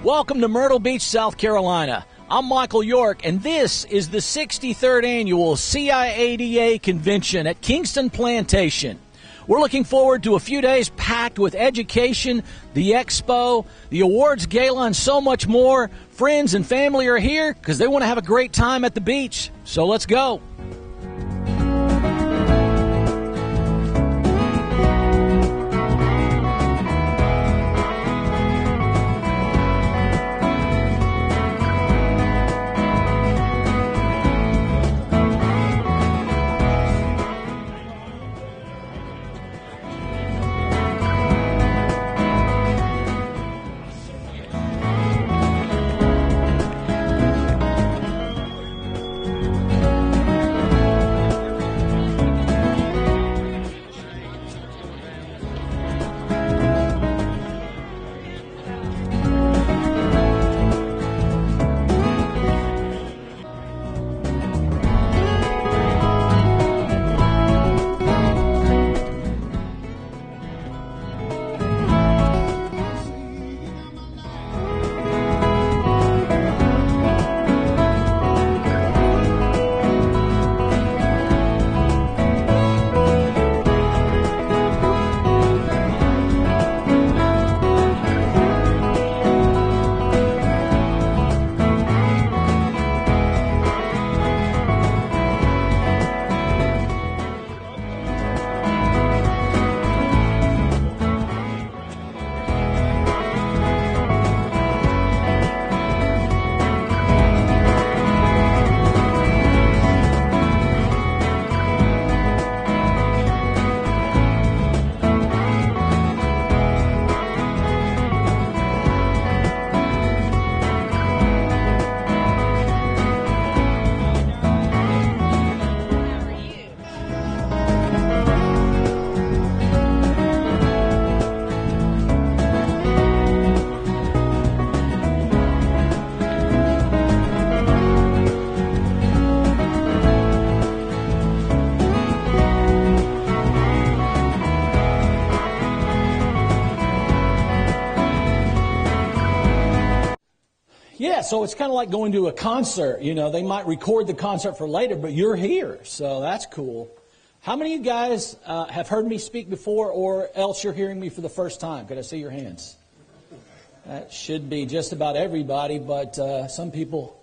Welcome to Myrtle Beach, South Carolina. I'm Michael York, and this is the 63rd Annual CIADA Convention at Kingston Plantation. We're looking forward to a few days packed with education, the Expo, the awards gala, and so much more. Friends and family are here because they want to have a great time at the beach. So let's go. Yeah, so it's kind of like going to a concert. You know, they might record the concert for later, but you're here, so that's cool. How many of you guys have heard me speak before, or else you're hearing me for the first time? Could I see your hands? That should be just about everybody, but some people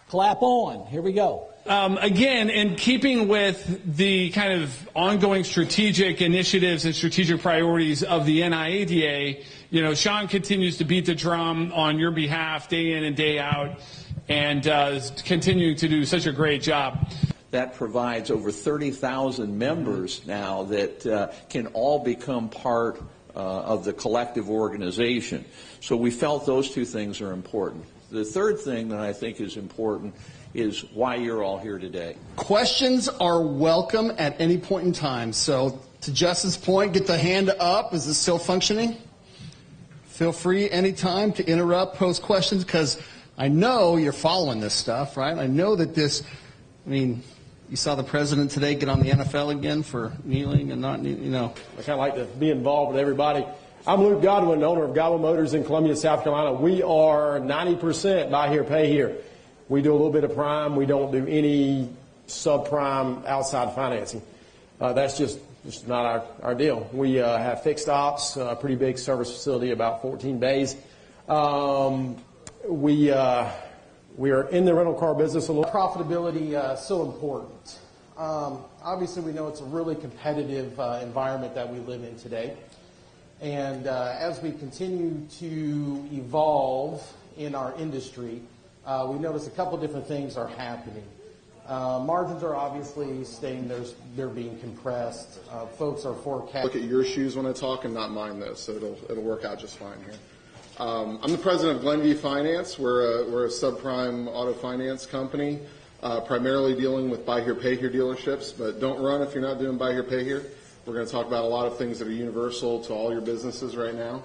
clap on. Here we go. Again, in keeping with the kind of ongoing strategic initiatives and strategic priorities of the NIADA, you know, Sean continues to beat the drum on your behalf day in and day out, and is continuing to do such a great job. That provides over 30,000 members now that can all become part of the collective organization. So we felt those two things are important. The third thing that I think is important is why you're all here today. Questions are welcome at any point in time. So to Justin's point, get the hand up. Is this still functioning? Feel free anytime to interrupt, pose questions, because I know you're following this stuff, right? I know that this, I mean, you saw the president today get on the NFL again for kneeling and not kneeling, you know. I kind of like to be involved with everybody. I'm Luke Godwin, owner of Godwin Motors in Columbia, South Carolina. We are 90% buy here, pay here. We do a little bit of prime. We don't do any subprime outside financing. That's just not our deal. We have fixed ops, a pretty big service facility, about 14 bays. We are in the rental car business a little. Profitability so important. Obviously, we know it's a really competitive environment that we live in today. And as we continue to evolve in our industry, we notice a couple different things are happening. Margins are obviously staying, they're being compressed. Folks are forecasting. Look at your shoes when I talk and not mine though, so it'll work out just fine here. I'm the president of Glenview Finance. We're a subprime auto finance company, primarily dealing with buy here, pay here dealerships, but don't run if you're not doing buy here, pay here. We're going to talk about a lot of things that are universal to all your businesses right now.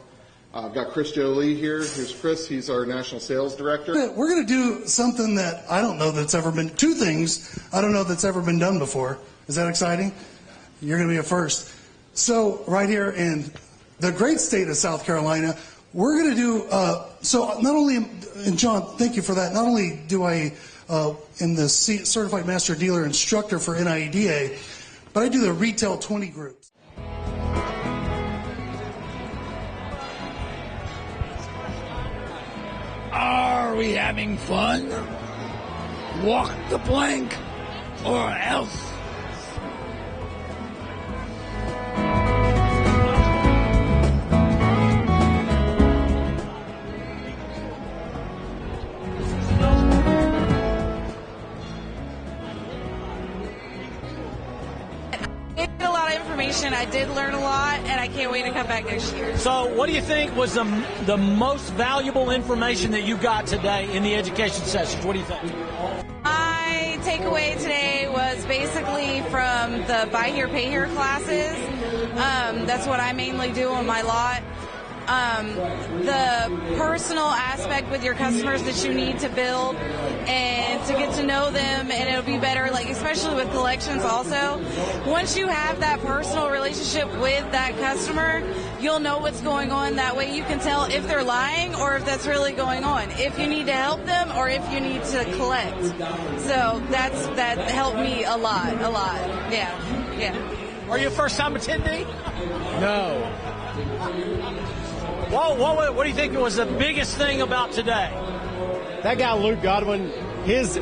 I've got Chris Jolie here. Here's Chris. He's our national sales director. We're going to do something that I don't know that's ever been, two things I don't know that's ever been done before. Is that exciting? You're going to be a first. So right here in the great state of South Carolina, we're going to do, so not only, and John, thank you for that, not only do I, am the Certified Master Dealer Instructor for NIADA, but I do the Retail 20 groups. Are we having fun? Walk the plank or else. I did learn a lot, and I can't wait to come back next year. So what do you think was the most valuable information that you got today in the education sessions? What do you think? My takeaway today was basically from the Buy Here, Pay Here classes. That's what I mainly do on my lot. The personal aspect with your customers that you need to build and to get to know them, and it'll be better, like especially with collections also. Once you have that personal relationship with that customer, you'll know what's going on. That way you can tell if they're lying or if that's really going on, if you need to help them or if you need to collect. So that helped me a lot. Yeah. Are you a first-time attendee? No. What do you think was the biggest thing about today? That guy Luke Godwin, his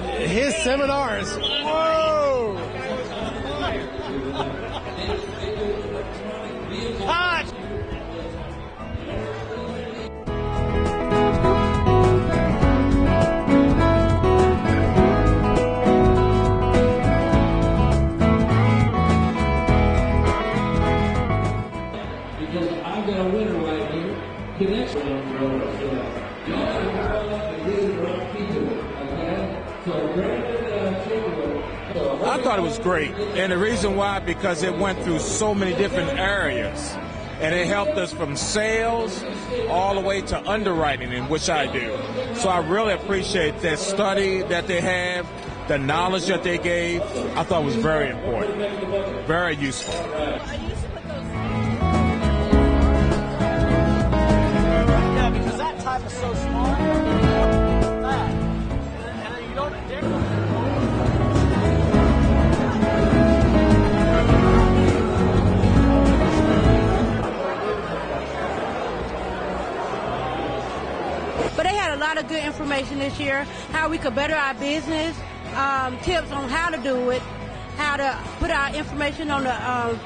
seminars. Whoa! Hot! Because I've got a winner right here. I thought it was great, and the reason why, because it went through so many different areas, and it helped us from sales all the way to underwriting, in which I do. So I really appreciate that study that they have, the knowledge that they gave. I thought it was very important, very useful. Type is so small. That. And you don't But they had a lot of good information this year, how we could better our business, tips on how to do it, how to put our information on the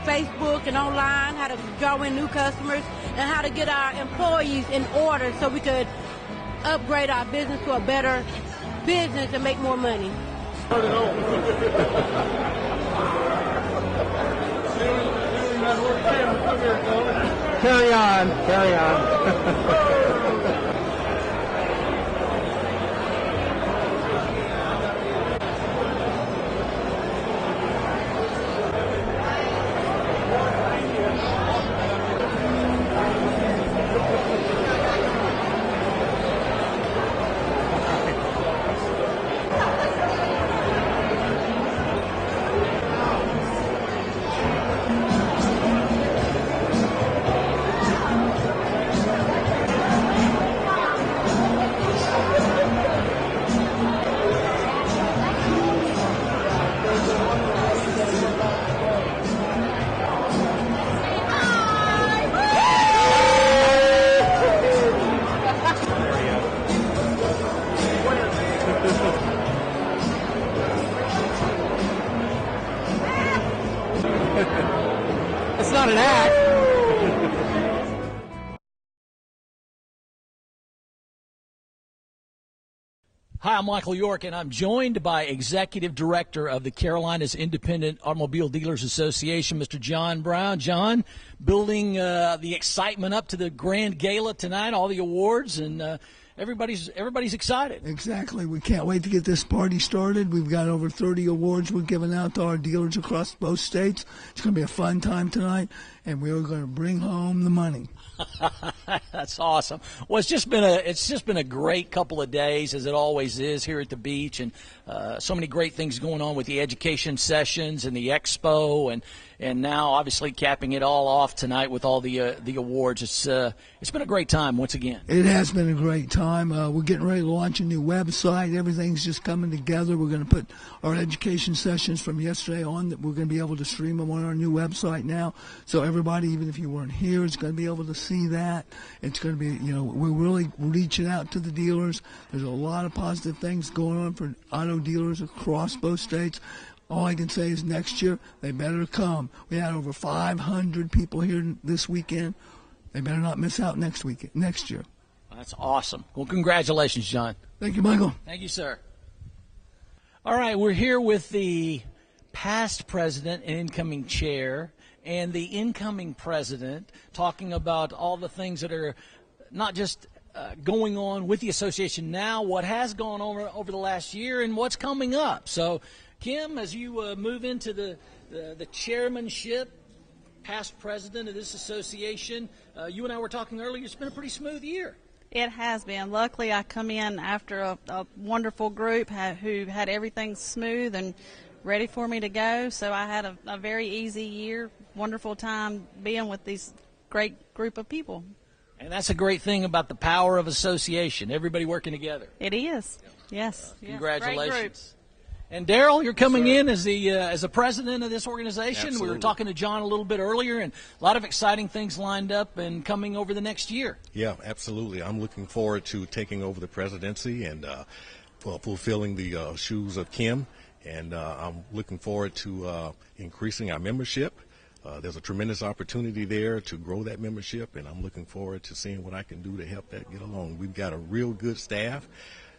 Facebook and online, how to draw in new customers, and how to get our employees in order so we could upgrade our business to a better business and make more money. Carry on. It's not an act. Hi, I'm Michael York, and I'm joined by Executive Director of the Carolinas Independent Automobile Dealers Association, Mr. John Brown. John, building the excitement up to the grand gala tonight, all the awards, and everybody's excited. Exactly. We can't wait to get this party started. We've got over 30 awards we're giving out to our dealers across both states. It's going to be a fun time tonight, and we're going to bring home the money. That's awesome. Well, it's just been a great couple of days, as it always is here at the beach, and so many great things going on with the education sessions and the Expo, and now obviously capping it all off tonight with all the awards. It's been a great time once again. It has been a great time. We're getting ready to launch a new website. Everything's just coming together. We're going to put our education sessions from yesterday on. That we're going to be able to stream them on our new website now. So everybody, even if you weren't here, is going to be able to see that. It's going to be, we're really reaching out to the dealers. There's a lot of positive things going on for auto dealers across both states. All I can say is next year, they better come. We had over 500 people here this weekend. They better not miss out next year. That's awesome. Well, congratulations, John. Thank you, Michael. Thank you, sir. All right, we're here with the past president and incoming chair and the incoming president talking about all the things that are not just going on with the association now, what has gone on over the last year, and what's coming up. So, Kim, as you move into the chairmanship, past president of this association, you and I were talking earlier, it's been a pretty smooth year. It has been. Luckily, I come in after a wonderful group who had everything smooth and ready for me to go. So I had a very easy year, wonderful time being with these great group of people. And that's a great thing about the power of association, everybody working together. It is. Yes. Congratulations. Great group. And Daryl, you're coming in as the president of this organization. Absolutely. We were talking to John a little bit earlier, and a lot of exciting things lined up and coming over the next year. Yeah, absolutely. I'm looking forward to taking over the presidency and fulfilling the shoes of Kim. And I'm looking forward to increasing our membership. There's a tremendous opportunity there to grow that membership, and I'm looking forward to seeing what I can do to help that get along. We've got a real good staff.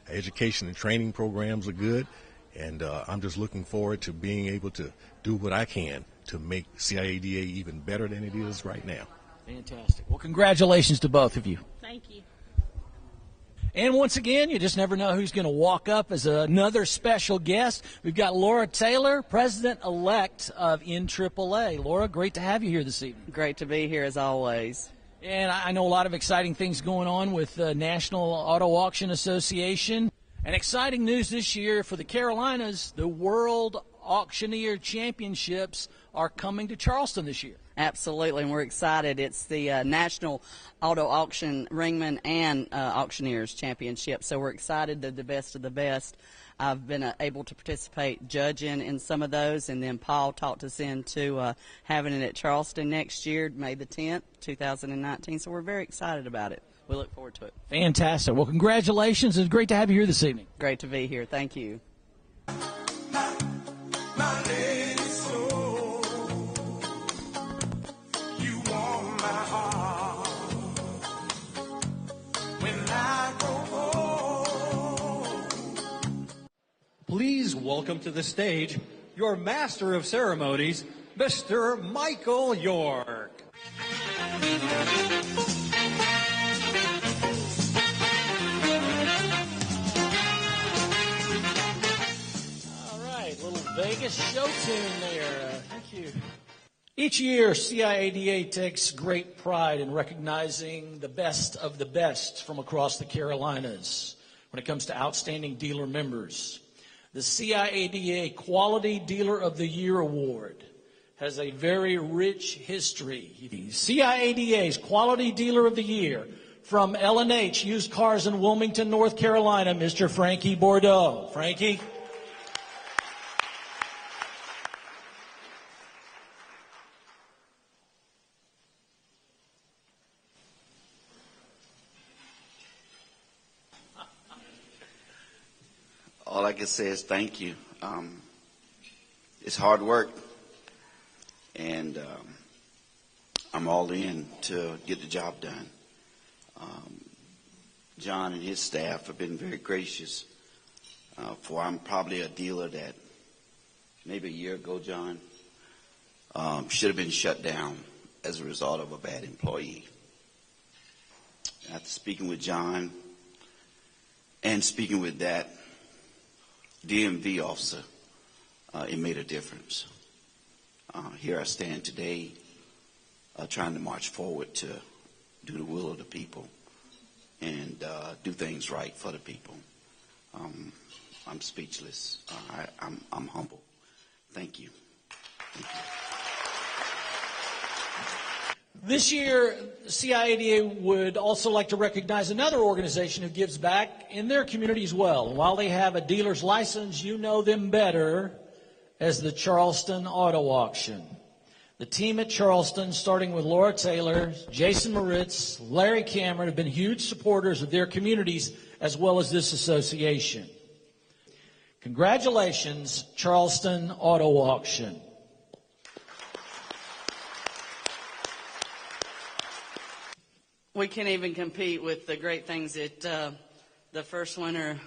Education and training programs are good. And I'm just looking forward to being able to do what I can to make CIADA even better than it is right now. Fantastic. Well, congratulations to both of you. Thank you. And once again, you just never know who's going to walk up as another special guest. We've got Laura Taylor, President-elect of NAAA. Laura, great to have you here this evening. Great to be here as always. And I know a lot of exciting things going on with the National Auto Auction Association. And exciting news this year for the Carolinas, the World Auctioneer Championships are coming to Charleston this year. Absolutely, and we're excited. It's the National Auto Auction Ringman and Auctioneers Championship, so we're excited. They're the best of the best. I've been able to participate judging in some of those, and then Paul talked us into having it at Charleston next year, May the 10th, 2019, so we're very excited about it. We look forward to it. Fantastic. Well, congratulations. It's great to have you here this evening. Great to be here. Thank you. My lady soul, you warm my heart when I go home. Please welcome to the stage your master of ceremonies, Mr. Michael York. Vegas show tune there. Thank you. Each year, CIADA takes great pride in recognizing the best of the best from across the Carolinas when it comes to outstanding dealer members. The CIADA Quality Dealer of the Year Award has a very rich history. CIADA's Quality Dealer of the Year from L&H Used Cars in Wilmington, North Carolina, Mr. Frankie Bordeaux. Frankie. All I can say is thank you. It's hard work, and I'm all in to get the job done. John and his staff have been very gracious. For I'm probably a dealer that maybe a year ago, John, should have been shut down as a result of a bad employee. After speaking with John, And speaking with that DMV officer, it made a difference. Here I stand today trying to march forward to do the will of the people and do things right for the people. I'm speechless. I'm humble. Thank you. Thank you. This year, CIADA would also like to recognize another organization who gives back in their community as well. And while they have a dealer's license, you know them better as the Charleston Auto Auction. The team at Charleston, starting with Laura Taylor, Jason Moritz, Larry Cameron, have been huge supporters of their communities as well as this association. Congratulations, Charleston Auto Auction. We can't even compete with the great things that the first winner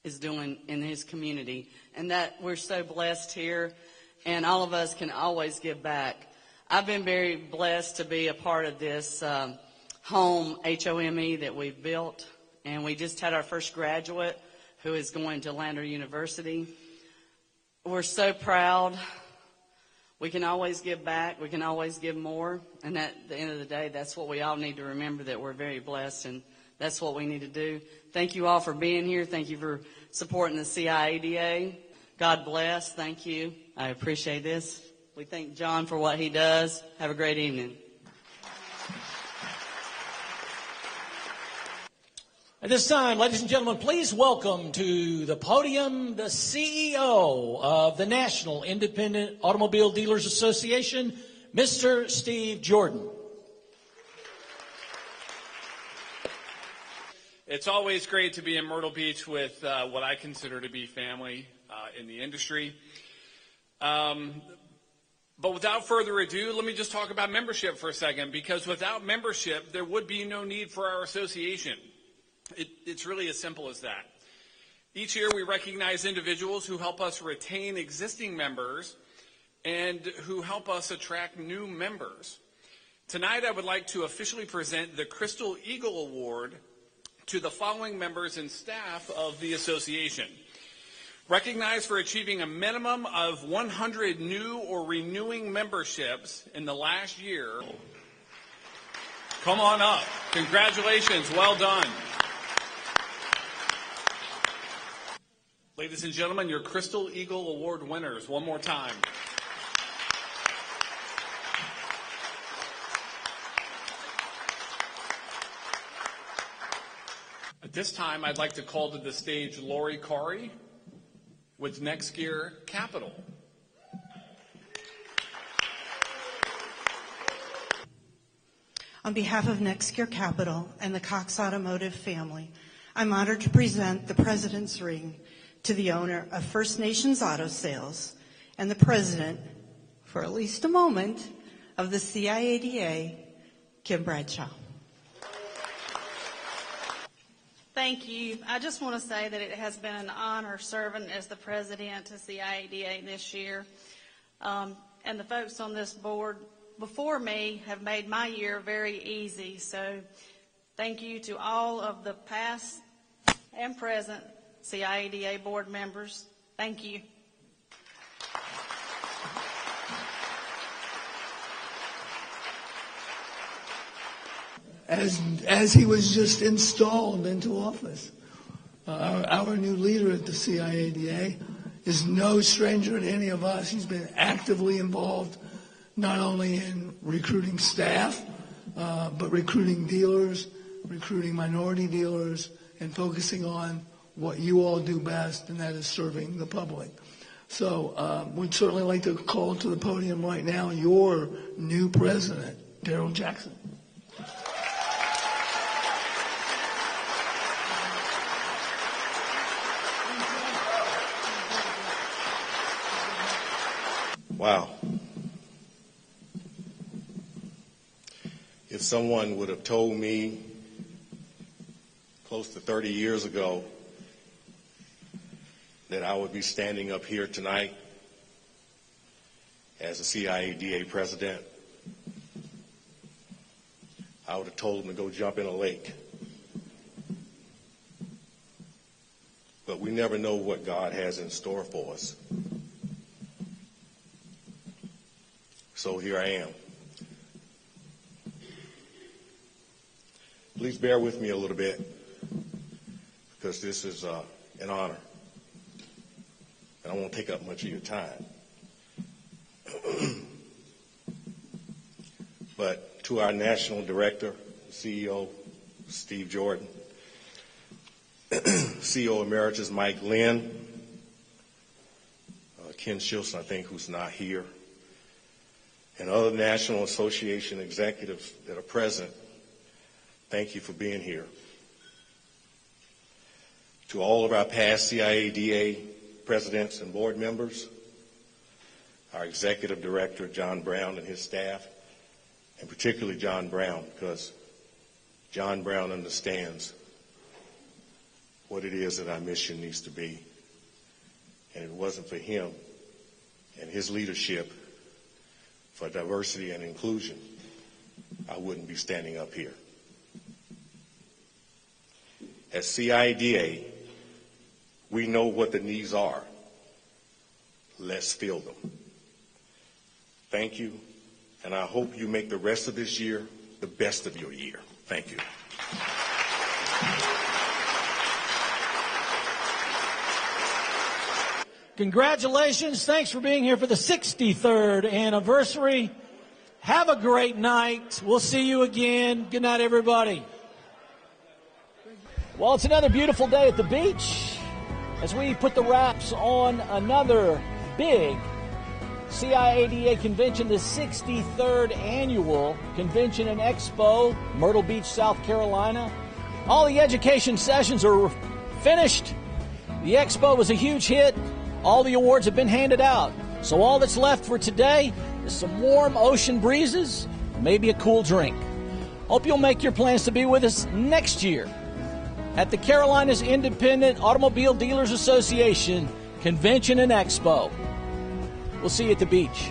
is doing in his community, and that we're so blessed here, and all of us can always give back. I've been very blessed to be a part of this home HOME that we've built, and we just had our first graduate who is going to Lander University. We're so proud. We can always give back. We can always give more. And at the end of the day, that's what we all need to remember, that we're very blessed, and that's what we need to do. Thank you all for being here. Thank you for supporting the CIADA. God bless. Thank you. I appreciate this. We thank John for what he does. Have a great evening. At this time, ladies and gentlemen, please welcome to the podium the CEO of the National Independent Automobile Dealers Association, Mr. Steve Jordan. It's always great to be in Myrtle Beach with what I consider to be family in the industry. But without further ado, let me just talk about membership for a second, because without membership, there would be no need for our association. It's really as simple as that. Each year we recognize individuals who help us retain existing members and who help us attract new members. Tonight I would like to officially present the Crystal Eagle Award to the following members and staff of the association. Recognized for achieving a minimum of 100 new or renewing memberships in the last year. Come on up. Congratulations. Well done. Ladies and gentlemen, your Crystal Eagle Award winners, one more time. At this time, I'd like to call to the stage Lori Corey with Next Gear Capital. On behalf of Next Gear Capital and the Cox Automotive family, I'm honored to present the President's Ring to the owner of First Nations Auto Sales and the president, for at least a moment, of the CIADA, Kim Bradshaw. Thank you. I just want to say that it has been an honor serving as the president of CIADA this year. And the folks on this board before me have made my year very easy. So thank you to all of the past and present CIADA board members. Thank you. As he was just installed into office, our new leader at the CIADA is no stranger to any of us. He's been actively involved not only in recruiting staff, but recruiting dealers, recruiting minority dealers, and focusing on what you all do best, and that is serving the public. So we'd certainly like to call to the podium right now your new president, Darrell Jackson. Wow. If someone would have told me close to 30 years ago that I would be standing up here tonight as a CIADA president, I would have told them to go jump in a lake. but we never know what God has in store for us. So here I am. Please bear with me a little bit, because this is an honor, and I won't take up much of your time. But to our National Director, CEO, Steve Jordan, CEO Emeritus Mike Lynn, Ken Shilson, I think, who's not here, and other National Association executives that are present, thank you for being here. To all of our past CIADA presidents and board members, our executive director, John Brown, and his staff, and particularly John Brown, because John Brown understands what it is that our mission needs to be. And if it wasn't for him and his leadership for diversity and inclusion, I wouldn't be standing up here. At CIADA, we know what the needs are. Let's fill them. Thank you, and I hope you make the rest of this year the best of your year. Thank you. Congratulations. Thanks for being here for the 63rd anniversary. Have a great night. We'll see you again. Good night, everybody. Well, it's another beautiful day at the beach as we put the wraps on another big CIADA convention, the 63rd annual convention and expo, Myrtle Beach, South Carolina. All the education sessions are finished. The expo was a huge hit. All the awards have been handed out. So all that's left for today is some warm ocean breezes, maybe a cool drink. Hope you'll make your plans to be with us next year at the Carolinas Independent Automobile Dealers Association Convention and Expo. We'll see you at the beach.